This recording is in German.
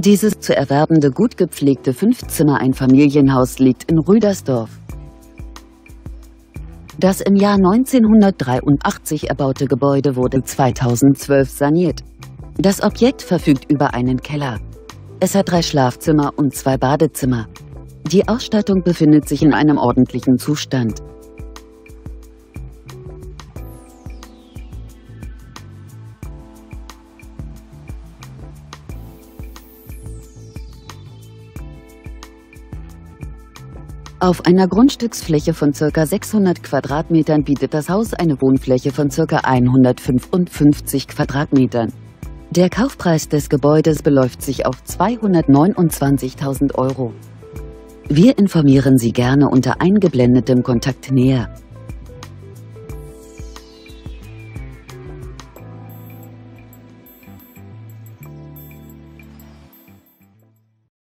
Dieses zu erwerbende gut gepflegte 5-Zimmer-Einfamilienhaus liegt in Rüdersdorf. Das im Jahr 1983 erbaute Gebäude wurde 2012 saniert. Das Objekt verfügt über einen Keller. Es hat 3 Schlafzimmer und 2 Badezimmer. Die Ausstattung befindet sich in einem ordentlichen Zustand. Auf einer Grundstücksfläche von ca. 600 Quadratmetern bietet das Haus eine Wohnfläche von ca. 155 Quadratmetern. Der Kaufpreis des Gebäudes beläuft sich auf 229.000 Euro. Wir informieren Sie gerne unter eingeblendetem Kontakt näher.